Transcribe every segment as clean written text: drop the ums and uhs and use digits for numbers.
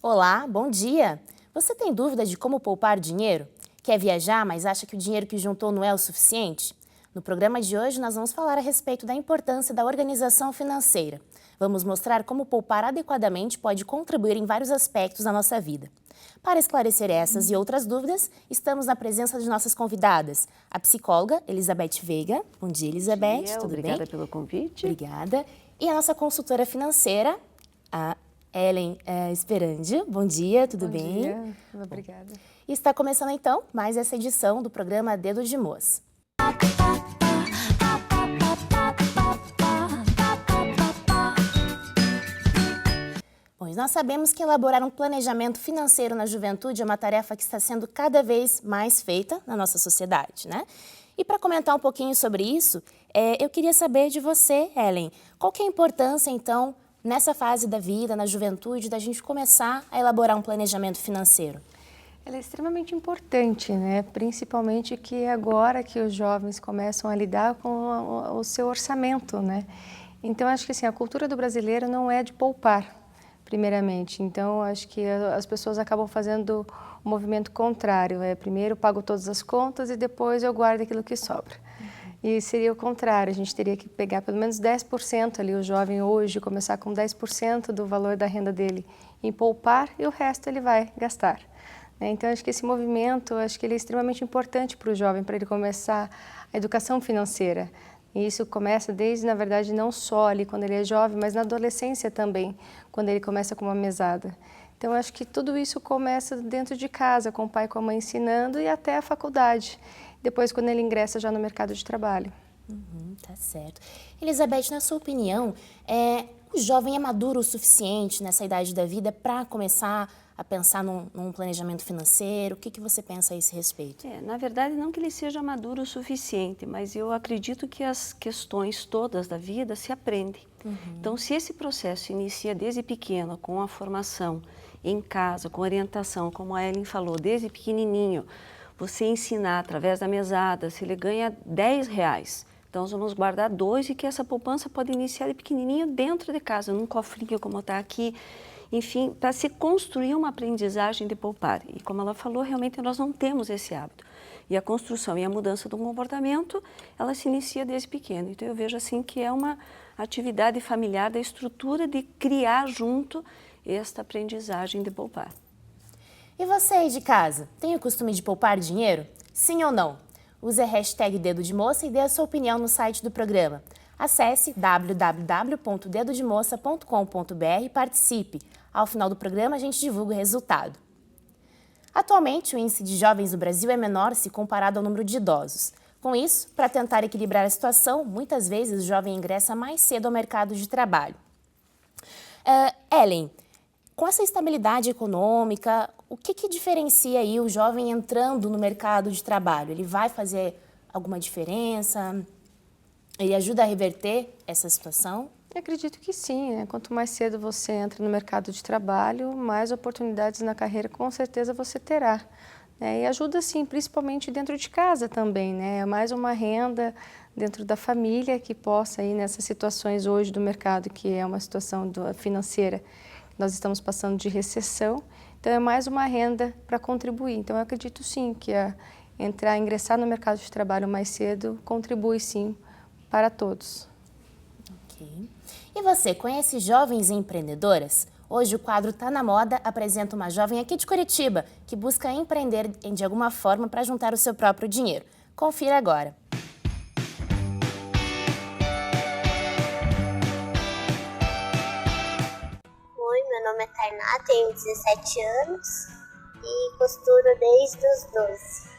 Olá, bom dia! Você tem dúvida de como poupar dinheiro? Quer viajar, mas acha que o dinheiro que juntou não é o suficiente? No programa de hoje, nós vamos falar a respeito da importância da organização financeira. Vamos mostrar como poupar adequadamente pode contribuir em vários aspectos da nossa vida. Para esclarecer essas e outras dúvidas, estamos na presença de nossas convidadas, a psicóloga Elizabeth Veiga. Bom dia, Elizabeth. Bom dia, tudo obrigada bem? pelo convite. Obrigada. E a nossa consultora financeira, a Ellen Esperandio. Bom dia, tudo bem? Bom dia, obrigada. E está começando então mais essa edição do programa Dedo de Moça. Bom, nós sabemos que elaborar um planejamento financeiro na juventude é uma tarefa que está sendo cada vez mais feita na nossa sociedade, né? E para comentar um pouquinho sobre isso, eu queria saber de você, Ellen, qual que é a importância, então, nessa fase da vida, na juventude, da gente começar a elaborar um planejamento financeiro? Ela é extremamente importante, né? Principalmente que agora que os jovens começam a lidar com o seu orçamento, né? Então, acho que assim, a cultura do brasileiro não é de poupar, primeiramente. Então, acho que as pessoas acabam fazendo o movimento contrário. Primeiro eu pago todas as contas e depois eu guardo aquilo que sobra. E seria o contrário, a gente teria que pegar pelo menos 10% ali, o jovem hoje, começar com 10% do valor da renda dele em poupar e o resto ele vai gastar. Então, acho que esse movimento, acho que ele é extremamente importante para o jovem, para ele começar a educação financeira. E isso começa desde, na verdade, não só ali quando ele é jovem, mas na adolescência também, quando ele começa com uma mesada. Então, acho que tudo isso começa dentro de casa, com o pai e com a mãe ensinando e até a faculdade. Depois, quando ele ingressa já no mercado de trabalho. Tá certo. Elizabeth, na sua opinião, o jovem é maduro o suficiente nessa idade da vida para começar a pensar num planejamento financeiro? O que você pensa a esse respeito? Na verdade, não que ele seja maduro o suficiente, mas eu acredito que as questões todas da vida se aprendem. Então, se esse processo inicia desde pequeno, com a formação em casa, com orientação, como a Ellen falou, desde pequenininho, você ensinar através da mesada, se ele ganha R$10, então nós vamos guardar 2 e que essa poupança pode iniciar de pequenininho dentro de casa, num cofrinho como está aqui, enfim, para se construir uma aprendizagem de poupar. E como ela falou, realmente nós não temos esse hábito. E a construção e a mudança do comportamento, ela se inicia desde pequeno. Então eu vejo assim que é uma atividade familiar da estrutura de criar junto esta aprendizagem de poupar. E você aí de casa, tem o costume de poupar dinheiro? Sim ou não? Use a hashtag Dedo de Moça e dê a sua opinião no site do programa. Acesse www.dedodemoça.com.br e participe. Ao final do programa, a gente divulga o resultado. Atualmente, o índice de jovens no Brasil é menor se comparado ao número de idosos. Com isso, para tentar equilibrar a situação, muitas vezes o jovem ingressa mais cedo ao mercado de trabalho. Ellen, com essa estabilidade econômica, o que diferencia aí o jovem entrando no mercado de trabalho? Ele vai fazer alguma diferença? Ele ajuda a reverter essa situação? Eu acredito que sim, né? Quanto mais cedo você entra no mercado de trabalho, mais oportunidades na carreira com certeza você terá. E ajuda sim, principalmente dentro de casa também, né? É mais uma renda dentro da família que possa ir nessas situações hoje do mercado, que é uma situação financeira. Nós estamos passando de recessão, então é mais uma renda para contribuir. Então eu acredito sim que ingressar no mercado de trabalho mais cedo contribui sim para todos. Ok. E você, conhece jovens empreendedoras? Hoje o quadro Tá na Moda apresenta uma jovem aqui de Curitiba que busca empreender de alguma forma para juntar o seu próprio dinheiro. Confira agora. Oi, meu nome é Tainá, tenho 17 anos e costuro desde os 12.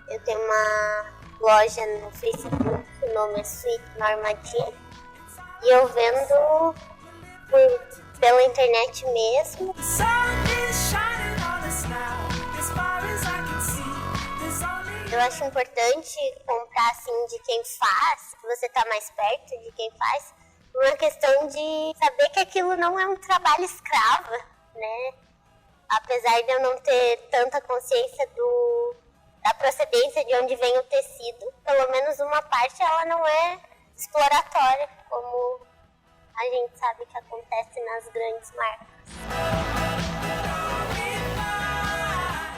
Eu tenho uma loja no Facebook, o nome é Sweet Marmadinha, e eu vendo pela internet mesmo. Eu acho importante comprar assim de quem faz, que você está mais perto de quem faz, uma questão de saber que aquilo não é um trabalho escravo, né? Apesar de eu não ter tanta consciência da procedência de onde vem o tecido, pelo menos uma parte ela não é exploratória, como a a gente sabe que acontece nas grandes marcas.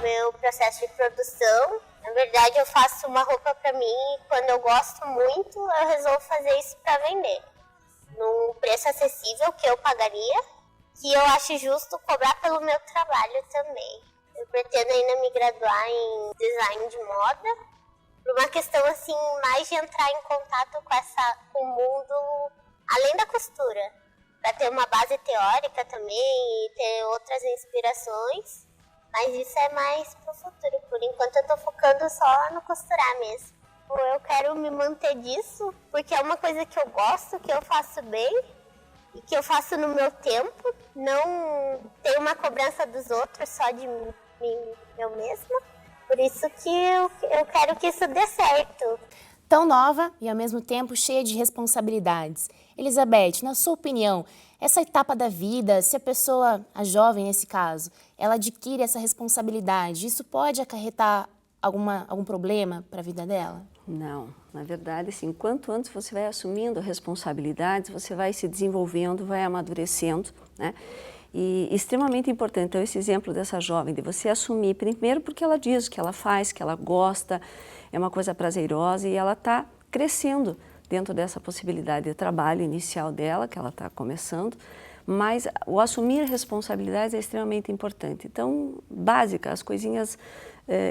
Meu processo de produção, na verdade eu faço uma roupa para mim e quando eu gosto muito eu resolvo fazer isso para vender. Num preço acessível que eu pagaria, que eu acho justo cobrar pelo meu trabalho também. Eu pretendo ainda me graduar em design de moda, por uma questão assim, mais de entrar em contato com o mundo além da costura, para ter uma base teórica também e ter outras inspirações, mas isso é mais pro futuro. Por enquanto eu tô focando só no costurar mesmo. Eu quero me manter disso, porque é uma coisa que eu gosto, que eu faço bem e que eu faço no meu tempo, não tenho uma cobrança dos outros, só de mim, eu mesma. Por isso que eu quero que isso dê certo. Tão nova e ao mesmo tempo cheia de responsabilidades. Elizabeth, na sua opinião, essa etapa da vida, se a pessoa, a jovem nesse caso, ela adquire essa responsabilidade, isso pode acarretar algum problema para a vida dela? Não, na verdade, assim, quanto antes você vai assumindo responsabilidades, você vai se desenvolvendo, vai amadurecendo, né? E extremamente importante, então, esse exemplo dessa jovem, de você assumir, primeiro porque ela diz que ela faz, que ela gosta, é uma coisa prazerosa e ela está crescendo dentro dessa possibilidade de trabalho inicial dela, que ela está começando, mas o assumir responsabilidades é extremamente importante. Então, básica, as coisinhas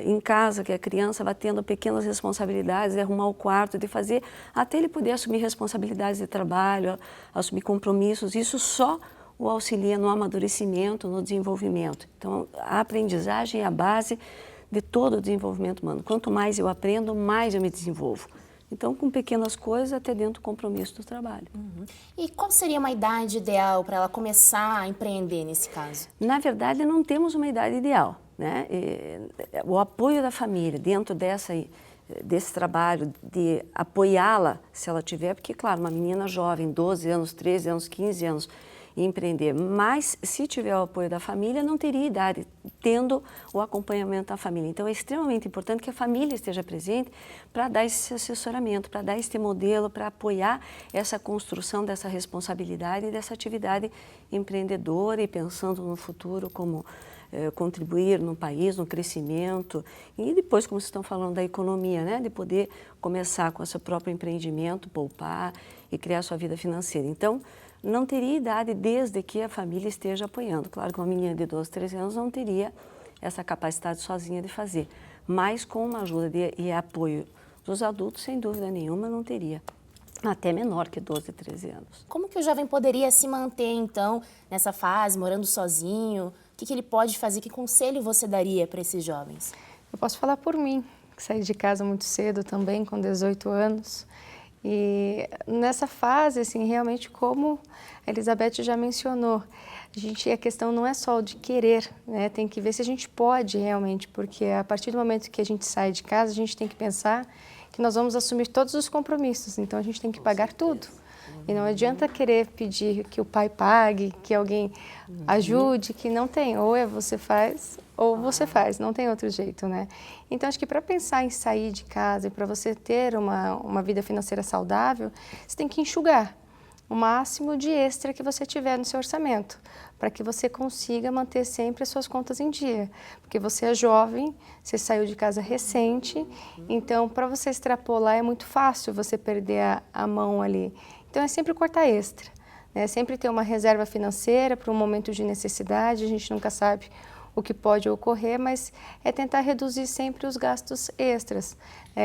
em casa, que a criança vai tendo pequenas responsabilidades, de arrumar o quarto, de fazer, até ele poder assumir responsabilidades de trabalho, assumir compromissos, isso só o auxilia no amadurecimento, no desenvolvimento. Então, a aprendizagem é a base de todo o desenvolvimento humano. Quanto mais eu aprendo, mais eu me desenvolvo. Então, com pequenas coisas, até dentro do compromisso do trabalho. Uhum. E qual seria uma idade ideal para ela começar a empreender nesse caso? Na verdade, não temos uma idade ideal, né? O apoio da família dentro desse trabalho, de apoiá-la, se ela tiver, porque, claro, uma menina jovem, 12 anos, 13 anos, 15 anos, empreender, mas se tiver o apoio da família, não teria idade, tendo o acompanhamento da família. Então, é extremamente importante que a família esteja presente para dar esse assessoramento, para dar esse modelo, para apoiar essa construção dessa responsabilidade e dessa atividade empreendedora e pensando no futuro como contribuir no país, no crescimento e depois, como vocês estão falando, da economia, né? De poder começar com o seu próprio empreendimento, poupar e criar sua vida financeira. Então, não teria idade desde que a família esteja apoiando. Claro que uma menina de 12, 13 anos não teria essa capacidade sozinha de fazer, mas com uma ajuda e apoio dos adultos, sem dúvida nenhuma, não teria. Até menor que 12, 13 anos. Como que o jovem poderia se manter, então, nessa fase, morando sozinho? O que ele pode fazer? Que conselho você daria para esses jovens? Eu posso falar por mim, que saí de casa muito cedo também, com 18 anos. E nessa fase, assim, realmente, como a Elizabeth já mencionou, a questão não é só o de querer, né? Tem que ver se a gente pode realmente, porque a partir do momento que a gente sai de casa, a gente tem que pensar que nós vamos assumir todos os compromissos, então a gente tem que pagar tudo. E não adianta querer pedir que o pai pague, que alguém ajude, que não tem. Ou você faz, ou você faz, não tem outro jeito, né? Então, acho que para pensar em sair de casa e para você ter uma vida financeira saudável, você tem que enxugar o máximo de extra que você tiver no seu orçamento, para que você consiga manter sempre as suas contas em dia. Porque você é jovem, você saiu de casa recente, então para você extrapolar é muito fácil você perder a mão ali. Então é sempre cortar extra, né? Sempre ter uma reserva financeira para um momento de necessidade, a gente nunca sabe o que pode ocorrer, mas é tentar reduzir sempre os gastos extras.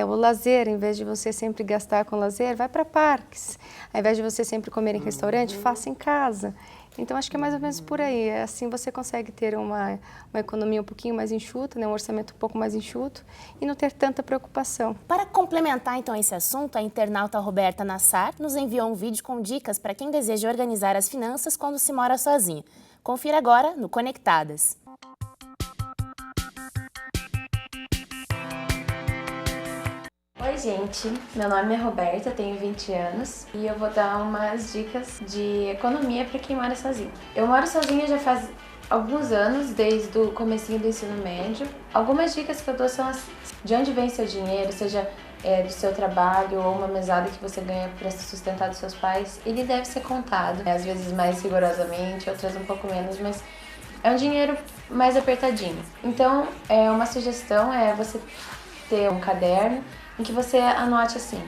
O lazer, em vez de você sempre gastar com lazer, vai para parques. Ao invés de você sempre comer em restaurante, faça em casa. Então, acho que é mais ou menos por aí. Assim você consegue ter uma economia um pouquinho mais enxuta, né? Um orçamento um pouco mais enxuto e não ter tanta preocupação. Para complementar, então, esse assunto, a internauta Roberta Nassar nos enviou um vídeo com dicas para quem deseja organizar as finanças quando se mora sozinho. Confira agora no Conectadas. Oi gente, meu nome é Roberta, tenho 20 anos e eu vou dar umas dicas de economia para quem mora sozinho. Eu moro sozinha já faz alguns anos, desde o comecinho do ensino médio. Algumas dicas que eu dou são as de onde vem seu dinheiro, seja do seu trabalho ou uma mesada que você ganha para sustentar dos seus pais, ele deve ser contado, às vezes mais rigorosamente, outras um pouco menos, mas é um dinheiro mais apertadinho. Então, uma sugestão é você ter um caderno em que você anote assim,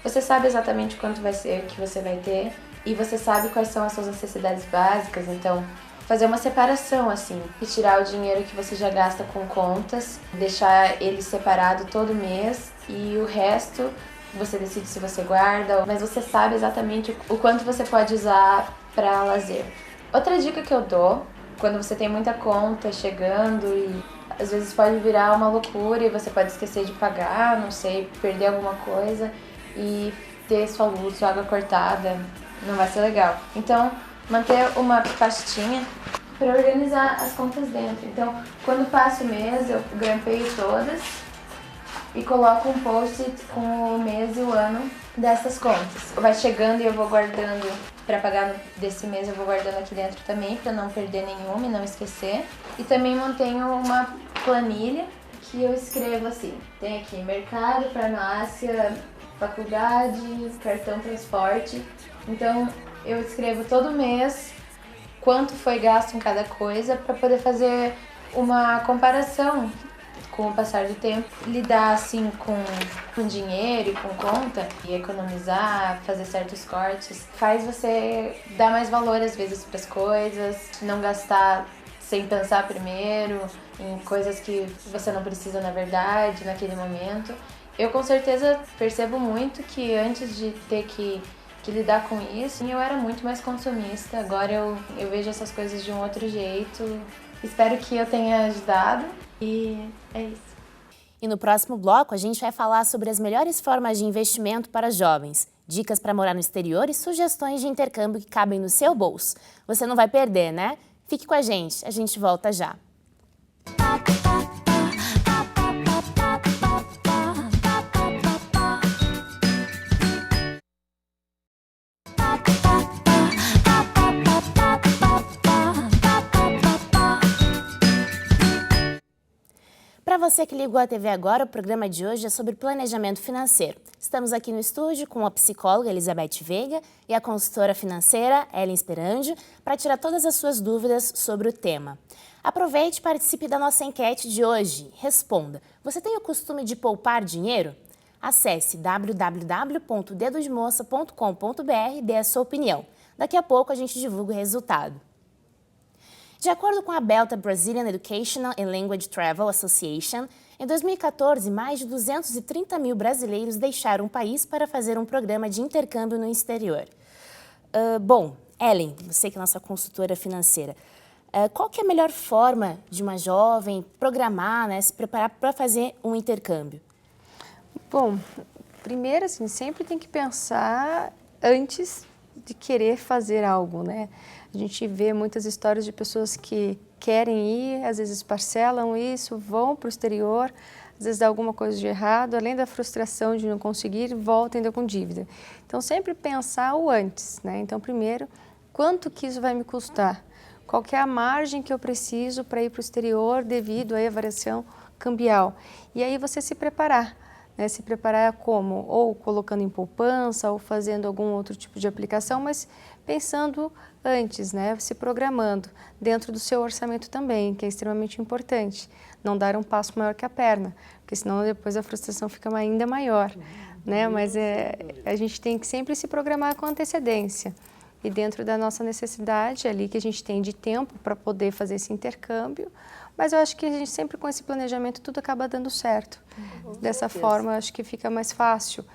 você sabe exatamente quanto vai ser que você vai ter e você sabe quais são as suas necessidades básicas, então fazer uma separação assim, retirar o dinheiro que você já gasta com contas, deixar ele separado todo mês e o resto você decide se você guarda, mas você sabe exatamente o quanto você pode usar para lazer. Outra dica que eu dou, quando você tem muita conta chegando e às vezes pode virar uma loucura e você pode esquecer de pagar, não sei, perder alguma coisa e ter sua luz, sua água cortada, não vai ser legal. Então, manter uma pastinha para organizar as contas dentro. Então, quando passa o mês, eu grampeio todas e coloco um post-it com o mês e o ano dessas contas. Vai chegando e eu vou guardando para pagar desse mês, eu vou guardando aqui dentro também para não perder nenhuma e não esquecer. E também mantenho uma planilha que eu escrevo assim. Tem aqui mercado, farmácia, faculdade, cartão transporte. Então eu escrevo todo mês quanto foi gasto em cada coisa para poder fazer uma comparação com o passar do tempo. Lidar assim com dinheiro e com conta e economizar, fazer certos cortes, faz você dar mais valor às vezes para as coisas, não gastar sem pensar primeiro em coisas que você não precisa na verdade, naquele momento. Eu com certeza percebo muito que antes de ter que lidar com isso, eu era muito mais consumista. Agora eu vejo essas coisas de um outro jeito. Espero que eu tenha ajudado e é isso. E no próximo bloco a gente vai falar sobre as melhores formas de investimento para jovens, dicas para morar no exterior e sugestões de intercâmbio que cabem no seu bolso. Você não vai perder, né? Fique com a gente volta já. Para você que ligou a TV agora, o programa de hoje é sobre planejamento financeiro. Estamos aqui no estúdio com a psicóloga Elizabeth Veiga e a consultora financeira Ellen Sperandio para tirar todas as suas dúvidas sobre o tema. Aproveite e participe da nossa enquete de hoje. Responda, você tem o costume de poupar dinheiro? Acesse www.dedosdemoça.com.br e dê a sua opinião. Daqui a pouco a gente divulga o resultado. De acordo com a Belta Brazilian Educational and Language Travel Association, em 2014, mais de 230 mil brasileiros deixaram o país para fazer um programa de intercâmbio no exterior. Bom, Ellen, você que é nossa consultora financeira, qual que é a melhor forma de uma jovem programar, né, se preparar para fazer um intercâmbio? Bom, primeiro, assim, sempre tem que pensar antes de querer fazer algo, né? A gente vê muitas histórias de pessoas que querem ir, às vezes parcelam isso, vão para o exterior, às vezes dá alguma coisa de errado, além da frustração de não conseguir, volta ainda com dívida. Então, sempre pensar o antes, né? Então, primeiro, quanto que isso vai me custar? Qual que é a margem que eu preciso para ir para o exterior devido à variação cambial? E aí você se preparar. Né, se preparar como? Ou colocando em poupança, ou fazendo algum outro tipo de aplicação, mas pensando antes, né, se programando dentro do seu orçamento também, que é extremamente importante. Não dar um passo maior que a perna, porque senão depois a frustração fica ainda maior. Né? Mas a gente tem que sempre se programar com antecedência. E dentro da nossa necessidade ali que a gente tem de tempo para poder fazer esse intercâmbio, mas eu acho que a gente sempre com esse planejamento tudo acaba dando certo. Dessa forma, eu acho que fica mais fácil,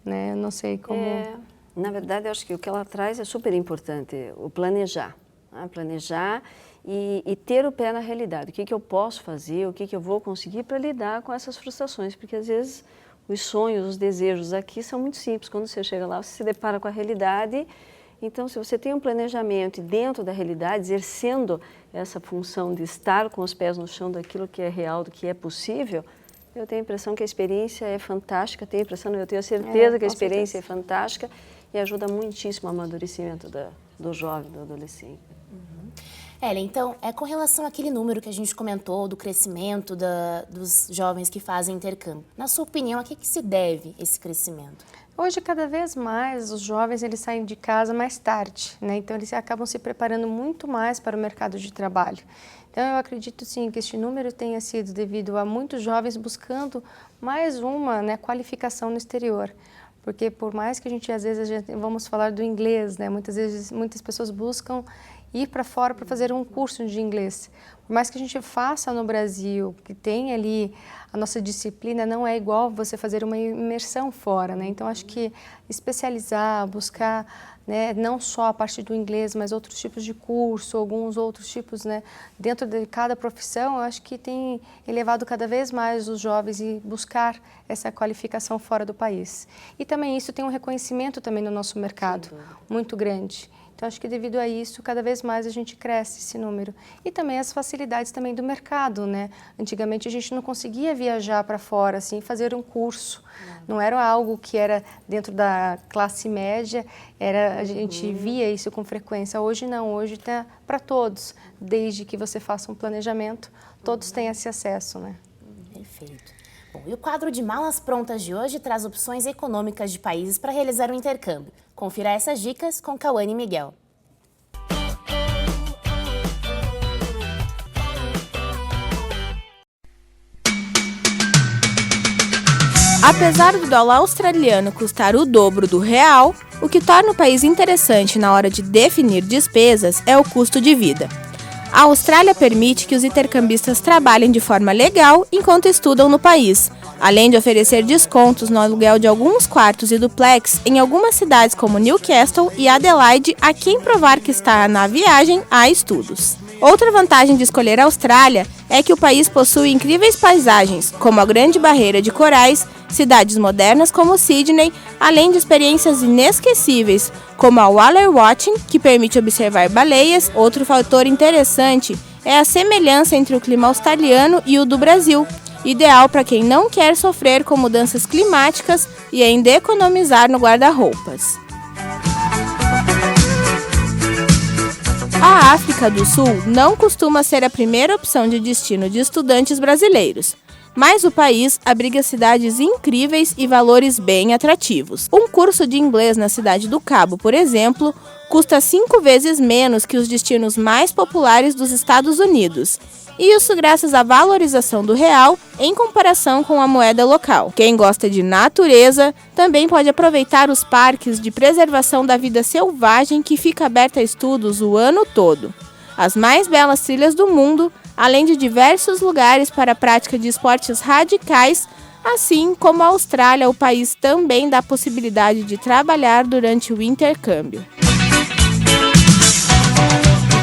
né? Eu não sei como... Na verdade, eu acho que o que ela traz é super importante, o planejar. Né? Planejar e ter o pé na realidade. O que eu posso fazer, o que eu vou conseguir para lidar com essas frustrações, porque às vezes os sonhos, os desejos aqui são muito simples. Quando você chega lá, você se depara com a realidade. Então, se você tem um planejamento e dentro da realidade, exercendo essa função de estar com os pés no chão daquilo que é real, do que é possível, eu tenho a impressão que a experiência é fantástica, eu tenho a certeza que a experiência é fantástica e ajuda muitíssimo o amadurecimento do jovem, do adolescente. Ellen, então, com relação àquele número que a gente comentou do crescimento dos jovens que fazem intercâmbio, na sua opinião, a que se deve esse crescimento? Hoje, cada vez mais, os jovens eles saem de casa mais tarde, né? Então, eles acabam se preparando muito mais para o mercado de trabalho. Então, eu acredito, sim, que este número tenha sido devido a muitos jovens buscando mais uma, né, qualificação no exterior. Porque, por mais que às vezes, vamos falar do inglês, né? Muitas vezes, muitas pessoas buscam ir para fora para fazer um curso de inglês. Por mais que a gente faça no Brasil, que tem ali a nossa disciplina, não é igual você fazer uma imersão fora, né? Então, acho que especializar, buscar, né, não só a parte do inglês, mas outros tipos de curso, alguns outros tipos, né, dentro de cada profissão, eu acho que tem elevado cada vez mais os jovens e buscar essa qualificação fora do país. E também isso tem um reconhecimento também no nosso mercado, muito grande. Então, acho que devido a isso, cada vez mais a gente cresce esse número. E também as facilidades também do mercado, né? Antigamente a gente não conseguia viajar para fora, assim, fazer um curso. Não era algo que era dentro da classe média, a gente via isso com frequência. Hoje não, hoje está para todos. Desde que você faça um planejamento, todos têm esse acesso, né? Perfeito. Bom, e o quadro de Malas Prontas de hoje traz opções econômicas de países para realizar o intercâmbio. Confira essas dicas com Cauane Miguel. Apesar do dólar australiano custar o dobro do real, o que torna o país interessante na hora de definir despesas é o custo de vida. A Austrália permite que os intercambistas trabalhem de forma legal enquanto estudam no país, além de oferecer descontos no aluguel de alguns quartos e duplex em algumas cidades como Newcastle e Adelaide a quem provar que está na viagem a estudos. Outra vantagem de escolher a Austrália é que o país possui incríveis paisagens, como a Grande Barreira de Corais, cidades modernas como Sydney, além de experiências inesquecíveis, como a Whale Watching, que permite observar baleias. Outro fator interessante é a semelhança entre o clima australiano e o do Brasil, ideal para quem não quer sofrer com mudanças climáticas e ainda economizar no guarda-roupas. A África do Sul não costuma ser a primeira opção de destino de estudantes brasileiros, mas o país abriga cidades incríveis e valores bem atrativos. Um curso de inglês na cidade do Cabo, por exemplo, custa 5 vezes menos que os destinos mais populares dos Estados Unidos. E isso graças à valorização do real em comparação com a moeda local. Quem gosta de natureza também pode aproveitar os parques de preservação da vida selvagem que fica aberta a estudos o ano todo. As mais belas trilhas do mundo, além de diversos lugares para a prática de esportes radicais, assim como a Austrália, o país também dá a possibilidade de trabalhar durante o intercâmbio.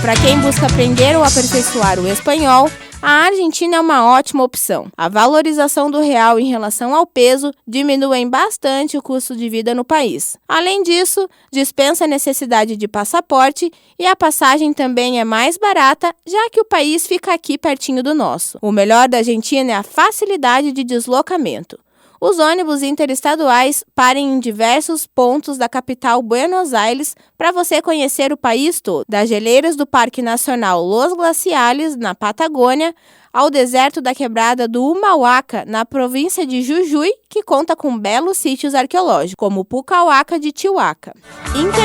Para quem busca aprender ou aperfeiçoar o espanhol, a Argentina é uma ótima opção. A valorização do real em relação ao peso diminui bastante o custo de vida no país. Além disso, dispensa a necessidade de passaporte e a passagem também é mais barata, já que o país fica aqui pertinho do nosso. O melhor da Argentina é a facilidade de deslocamento. Os ônibus interestaduais param em diversos pontos da capital Buenos Aires para você conhecer o país todo, das geleiras do Parque Nacional Los Glaciares, na Patagônia, ao deserto da quebrada do Humahuaca, na província de Jujuy, que conta com belos sítios arqueológicos, como o Pucauaca de Tihuaca. Imperdível!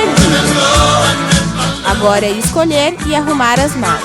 Agora é escolher e arrumar as malas.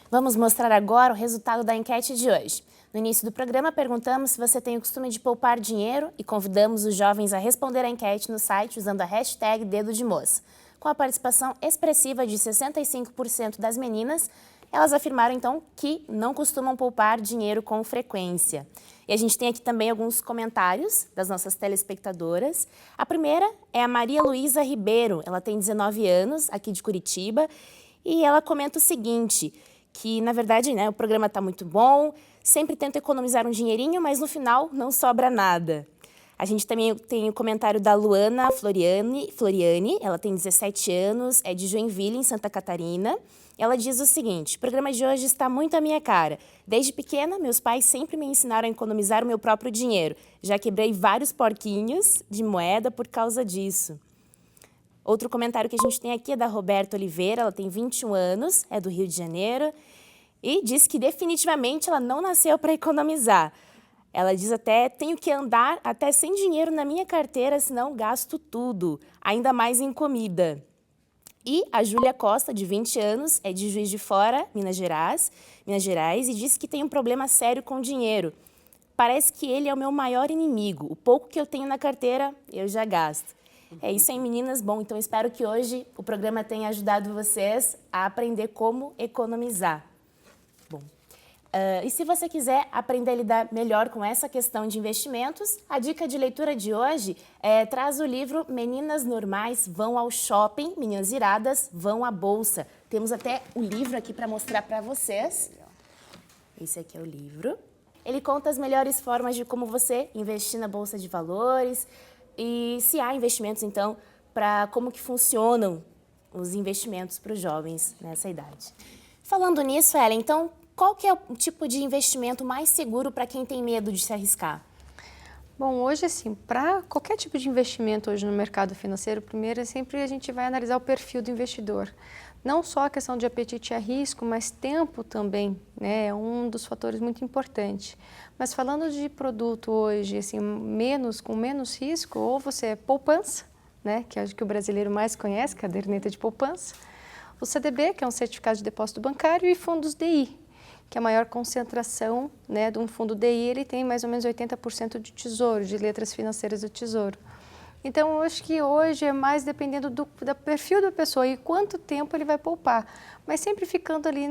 Vamos mostrar agora o resultado da enquete de hoje. No início do programa, perguntamos se você tem o costume de poupar dinheiro e convidamos os jovens a responder a enquete no site usando a hashtag Dedo de Moça. Com a participação expressiva de 65% das meninas, elas afirmaram então que não costumam poupar dinheiro com frequência. E a gente tem aqui também alguns comentários das nossas telespectadoras. A primeira é a Maria Luísa Ribeiro, ela tem 19 anos, aqui de Curitiba, e ela comenta o seguinte, que na verdade, né, o programa está muito bom, sempre tento economizar um dinheirinho, mas no final não sobra nada. A gente também tem o comentário da Luana Floriani, ela tem 17 anos, é de Joinville, em Santa Catarina. Ela diz o seguinte, o programa de hoje está muito à minha cara. Desde pequena, meus pais sempre me ensinaram a economizar o meu próprio dinheiro. Já quebrei vários porquinhos de moeda por causa disso. Outro comentário que a gente tem aqui é da Roberta Oliveira, ela tem 21 anos, é do Rio de Janeiro, e diz que definitivamente ela não nasceu para economizar. Ela diz até, tenho que andar até sem dinheiro na minha carteira, senão gasto tudo, ainda mais em comida. E a Júlia Costa, de 20 anos, é de Juiz de Fora, Minas Gerais, e diz que tem um problema sério com dinheiro. Parece que ele é o meu maior inimigo. O pouco que eu tenho na carteira, eu já gasto. É isso aí, meninas. Bom, então espero que hoje o programa tenha ajudado vocês a aprender como economizar. Bom, e se você quiser aprender a lidar melhor com essa questão de investimentos, a dica de leitura de hoje traz o livro Meninas Normais Vão ao Shopping, Meninas Iradas Vão à Bolsa. Temos até o livro aqui para mostrar para vocês. Esse aqui é o livro. Ele conta as melhores formas de como você investir na Bolsa de Valores e se há investimentos, então, para como que funcionam os investimentos para os jovens nessa idade. Falando nisso, Ellen, então, qual que é o tipo de investimento mais seguro para quem tem medo de se arriscar? Bom, hoje assim, para qualquer tipo de investimento hoje no mercado financeiro, primeiro sempre a gente vai analisar o perfil do investidor. Não só a questão de apetite a risco, mas tempo também, né? É um dos fatores muito importantes. Mas falando de produto hoje, assim, com menos risco, ou você é poupança, né? Que acho que o brasileiro mais conhece, caderneta de poupança, o CDB, que é um certificado de depósito bancário, e fundos DI, que a maior concentração, né, de um fundo DI, ele tem mais ou menos 80% de tesouro, de letras financeiras do tesouro. Então, eu acho que hoje é mais dependendo do perfil da pessoa e quanto tempo ele vai poupar, mas sempre ficando ali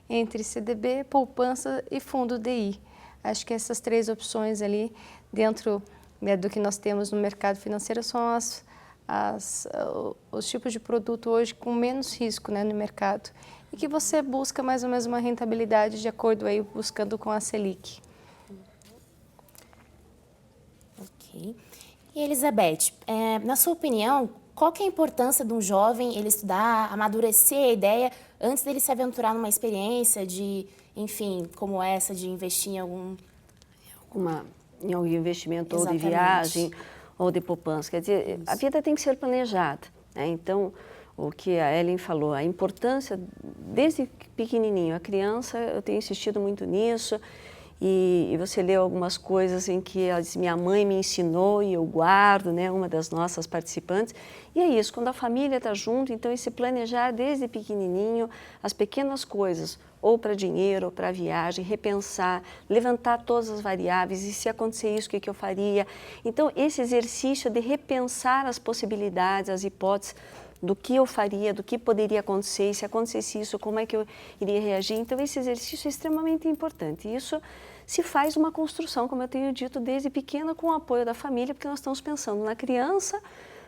entre CDB, poupança e fundo DI. Acho que essas três opções ali dentro, né, do que nós temos no mercado financeiro são os tipos de produto hoje com menos risco, né, no mercado e que você busca mais ou menos uma rentabilidade de acordo aí buscando com a Selic. Ok. E Elizabeth, na sua opinião, qual que é a importância de um jovem ele estudar, amadurecer a ideia antes dele se aventurar numa experiência de, enfim, como essa de investir em algum investimento ou de Exatamente. viagem ou de poupança? Quer dizer, a vida tem que ser planejada, né? Então, o que a Ellen falou, a importância desde pequenininho, a criança, eu tenho insistido muito nisso. E você leu algumas coisas em que ela diz, minha mãe me ensinou e eu guardo, né, uma das nossas participantes. E é isso, quando a família está junto, então esse planejar desde pequenininho as pequenas coisas, ou para dinheiro, ou para viagem, repensar, levantar todas as variáveis, e se acontecer isso, o que eu faria? Então, esse exercício de repensar as possibilidades, as hipóteses, do que eu faria, do que poderia acontecer, e se acontecesse isso, como é que eu iria reagir. Então, esse exercício é extremamente importante. E isso se faz uma construção, como eu tenho dito, desde pequena, com o apoio da família, porque nós estamos pensando na criança,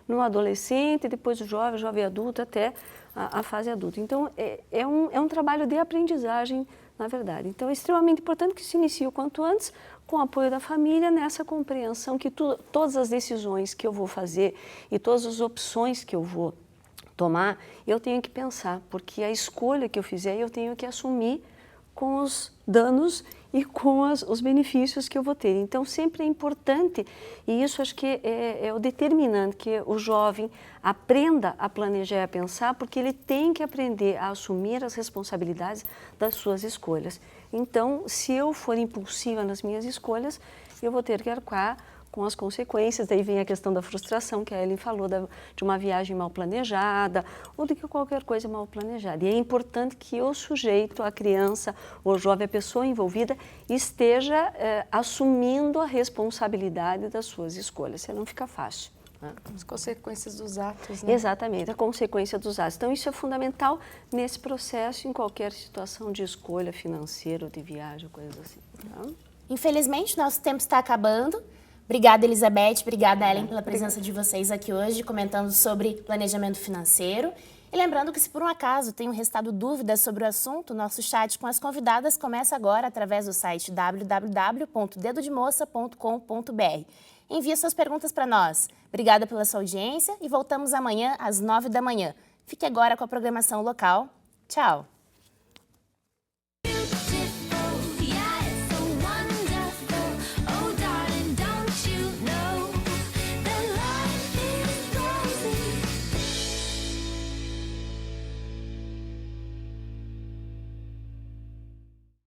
no adolescente, depois do jovem adulto, até a fase adulta. Então, é um trabalho de aprendizagem, na verdade. Então, é extremamente importante que se inicie o quanto antes, com o apoio da família, nessa compreensão que todas as decisões que eu vou fazer e todas as opções que eu vou tomar, eu tenho que pensar, porque a escolha que eu fizer, eu tenho que assumir com os danos e com os benefícios que eu vou ter. Então, sempre é importante, e isso acho que é o determinante, que o jovem aprenda a planejar e a pensar, porque ele tem que aprender a assumir as responsabilidades das suas escolhas. Então, se eu for impulsiva nas minhas escolhas, eu vou ter que arcar com as consequências. Daí vem a questão da frustração, que a Ellen falou, de uma viagem mal planejada ou de qualquer coisa mal planejada. E é importante que o sujeito, a criança, o jovem, a pessoa envolvida, esteja assumindo a responsabilidade das suas escolhas, senão não fica fácil. As consequências dos atos, né? Exatamente, a consequência dos atos. Então, isso é fundamental nesse processo, em qualquer situação de escolha financeira ou de viagem, coisas assim. Tá? Infelizmente, nosso tempo está acabando. Obrigada, Elizabeth. Obrigada, Ellen, pela presença de vocês aqui hoje, comentando sobre planejamento financeiro. E lembrando que, se por um acaso tenham restado dúvidas sobre o assunto, nosso chat com as convidadas começa agora através do site www.dedodemoça.com.br. Envie suas perguntas para nós. Obrigada pela sua audiência e voltamos amanhã às 9 da manhã. Fique agora com a programação local. Tchau!